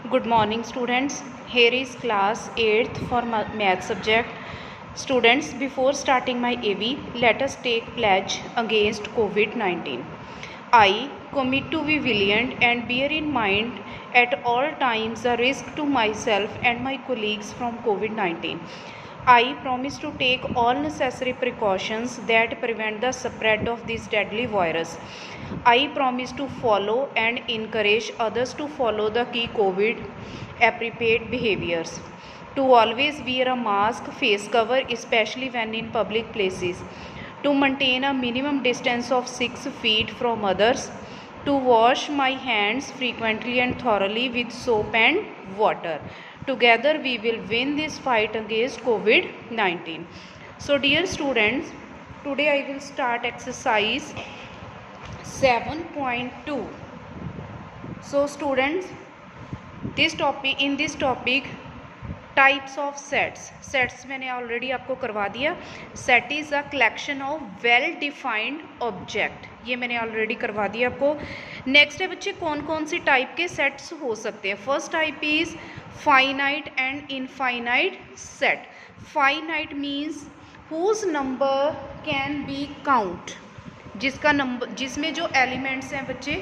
Good morning, students. Here is class 8th for math subject. Students, before starting my AV, let us take pledge against COVID-19. I commit to be vigilant and bear in mind at all times the risk to myself and my colleagues from COVID-19. I promise to take all necessary precautions that prevent the spread of this deadly virus. I promise to follow and encourage others to follow the key COVID appropriate behaviors. To always wear a mask, face cover, especially when in public places. To maintain a minimum distance of 6 feet from others. To wash my hands frequently and thoroughly with soap and water. Together we will win this fight against COVID-19. So dear students, today I will start exercise 7.2. So students, in this topic types of sets मैंने already आपको करवा दिया. Set is a collection of well defined object, ये मैंने already करवा दिया आपको. Next है बच्चे, कौन कौन सी टाइप के सेट्स हो सकते हैं. First type is finite and infinite set. Finite means whose number can be count, जिसका नंबर, जिसमें जो एलिमेंट्स हैं बच्चे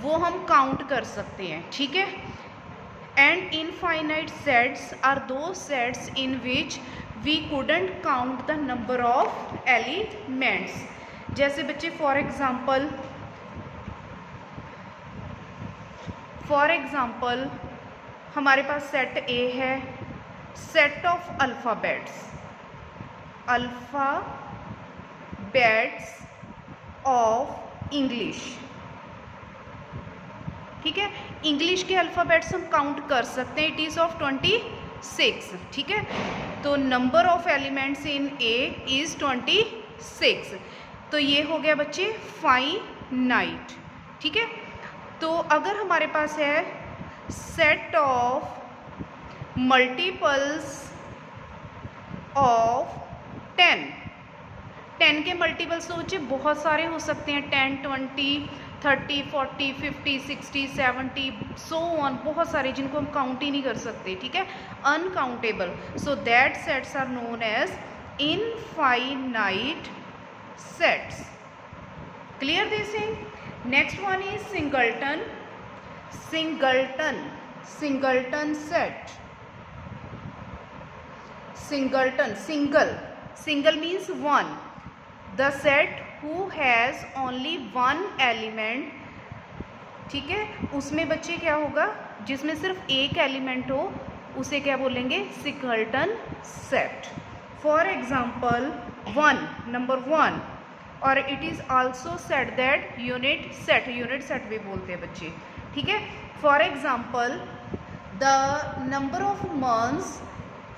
वो हम काउंट कर सकते हैं. ठीक है. And infinite sets are those sets in which we couldn't count the number of elements. जैसे बच्चे फॉर एग्जाम्पल हमारे पास सेट ए है, set of alphabets of English. ठीक है. इंग्लिश के अल्फ़ाबेट्स हम काउंट कर सकते हैं. It is of 26. ठीक है. तो number of elements in A is 26. तो ये हो गया बच्चे फाइनाइट. ठीक है. तो अगर हमारे पास है सेट ऑफ मल्टीपल्स ऑफ 10 के मल्टीपल्स तो बच्चे बहुत सारे हो सकते हैं. 10, 20, 30, 40, 50, 60, 70 सो ऑन, बहुत सारे जिनको हम काउंट ही नहीं कर सकते. ठीक है. Uncountable. So that sets are known as infinite sets. Clear this thing. Next one is singleton set. Single means one. The set who has only one element. ठीक है. उसमें बच्चे क्या होगा, जिसमें सिर्फ एक एलिमेंट हो उसे क्या बोलेंगे, singleton set. For example number 1, और it is also set that unit set भी बोलते हैं बच्चे. ठीक है. For example the number of months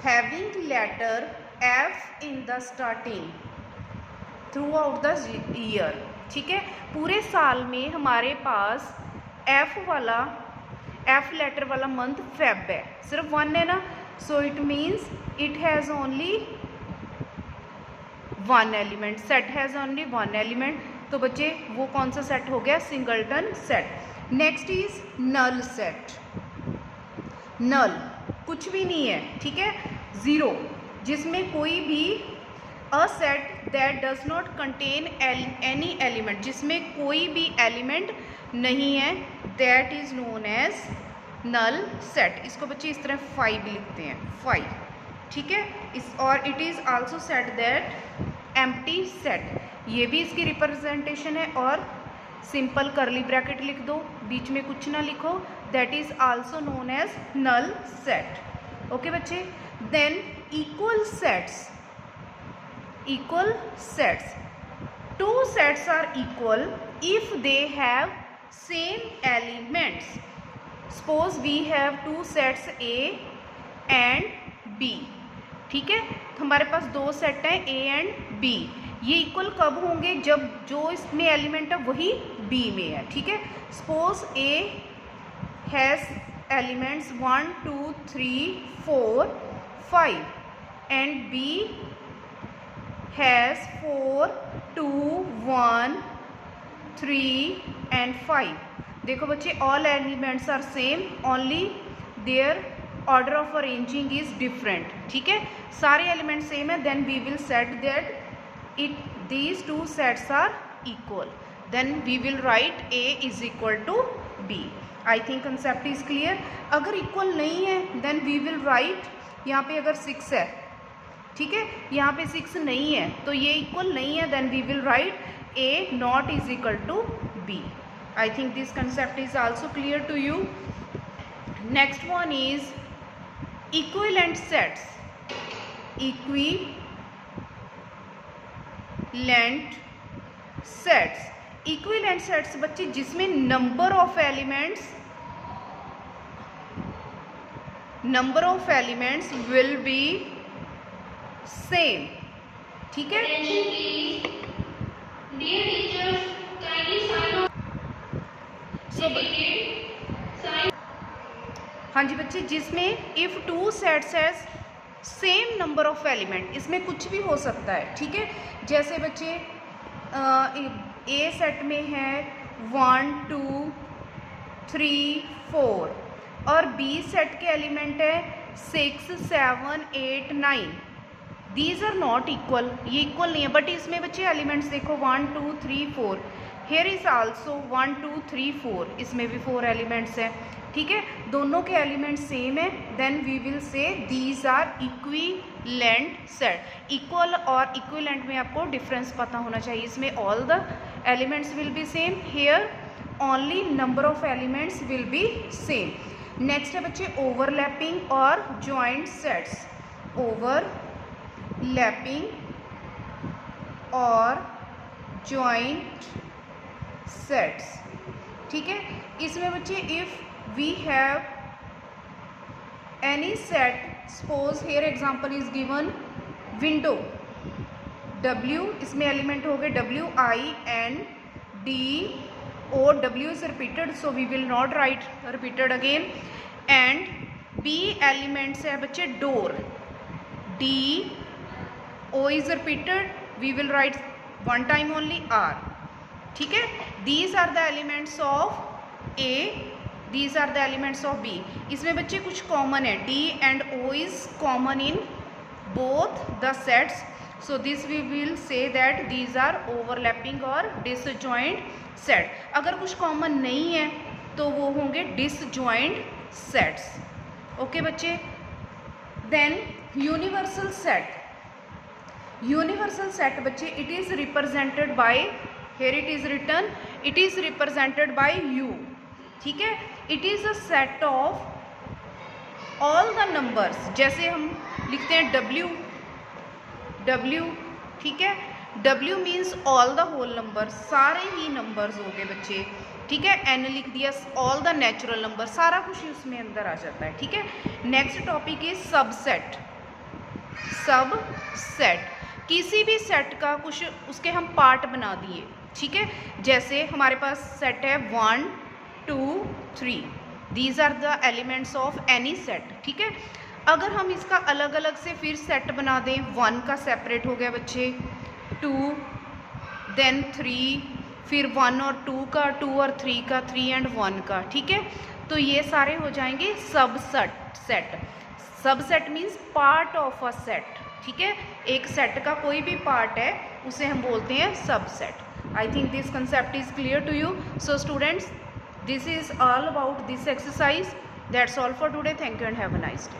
having letter F in the starting throughout the year. ठीक है. पूरे साल में हमारे पास एफ लेटर वाला मंथ फेब है, सिर्फ 1 है ना. So it means it has only 1 element. Set has only 1 element. तो बच्चे वो कौन सा सेट हो गया, singleton set. Next is null set. Null कुछ भी नहीं है. ठीक है. 0, जिसमें कोई भी a set that does not contain any element, जिसमें कोई भी एलिमेंट नहीं है, that is known as null set. इसको बच्चे इस तरह 5 लिखते हैं, 5. ठीक है. और it is also set that empty set, ये भी इसकी रिप्रेजेंटेशन है. और सिंपल करली ब्रैकेट लिख दो, बीच में कुछ ना लिखो, that is also known as null set. Okay बच्चे. Then equal sets. Two sets are equal if they have same elements. Suppose we have two sets A and B. ठीक है. तो हमारे पास 2 सेट हैं A एंड B. ये equal कब होंगे, जब जो इसमें एलिमेंट है वही B में है. ठीक है. Suppose A has elements 1, 2, 3, 4, 5 and B has 4, 2, 1, 3 and 5. देखो बच्चे, all elements are same, only their order of arranging is different, ठीक है, सारे एलिमेंट सेम है, then we will set that it these two sets are equal, then we will write A is equal to B. I think concept is clear. अगर equal नहीं है then we will right, यहाँ पे अगर 6 है, ठीक है, यहाँ पे 6 नहीं है तो ये इक्वल नहीं है, then we will write A not is equal to B. I think this concept is also clear to you. Next one is equivalent sets. Equivalent sets, equivalent sets बच्चे जिसमें number of elements will be same, ठीक है। हाँ जी बच्चे, जिसमें if two sets has same number of element, इसमें कुछ भी हो सकता है, ठीक है। जैसे बच्चे ए सेट में है 1 2 3 4 और बी सेट के एलिमेंट है 6 7 8 9, दीज आर नॉट इक्वल, ये इक्वल नहीं है। बट इसमें बच्चे एलिमेंट्स देखो 1 2 3 4, हेयर इज आल्सो 1 2 3 4, इसमें भी 4 एलिमेंट्स हैं, ठीक है, दोनों के एलिमेंट्स सेम है, then we will say these are equivalent set. Equal और इक्विवेलेंट में आपको डिफरेंस पता होना चाहिए। इसमें all the elements will be same, here only number of elements will be same. Next है बच्चे ओवरलैपिंग और जॉइंट सेट्स। ओवरलैपिंग और जॉइंट सेट्स, ठीक है। इसमें बच्चे if we have any set, suppose here example is given window, W इसमें element हो गए WINDO, W is repeated so we will not write repeated again, and B elements है बच्चे door, DO is repeated, we will write one time only R, ठीक है। These are the elements of A, these are the elements of B। इसमें बच्चे कुछ common है, D and O is common in both the sets, so this we will say that these are overlapping और disjoint set। अगर कुछ common नहीं है तो वो होंगे disjoint sets, ओके बच्चे। Then universal set. Universal set बच्चे it is represented by, here it is written, it is represented by U, ठीक है। it is a set of all the numbers, जैसे हम लिखते हैं W, ठीक है, W means all the whole number, सारे ही नंबर्स हो गए बच्चे, ठीक है। N लिख दिया, ऑल द नेचुरल नंबर, सारा कुछ उसमें अंदर आ जाता है, ठीक है। Next topic is subset. Subset किसी भी सेट का कुछ उसके हम पार्ट बना दिए, ठीक है। जैसे हमारे पास सेट है 1 2 3, these are the elements of any set, ठीक है। अगर हम इसका अलग अलग से फिर सेट बना दें, 1 का सेपरेट हो गया बच्चे, 2 देन 3, फिर 1 और 2 का, 2 और 3 का, 3 एंड 1 का, ठीक है। तो ये सारे हो जाएंगे subset. Subset means part of a set, ठीक है। एक सेट का कोई भी पार्ट है उसे हम बोलते हैं subset. I think this concept is clear to you. So students, this is all about this exercise. That's all for today. Thank you and have a nice day.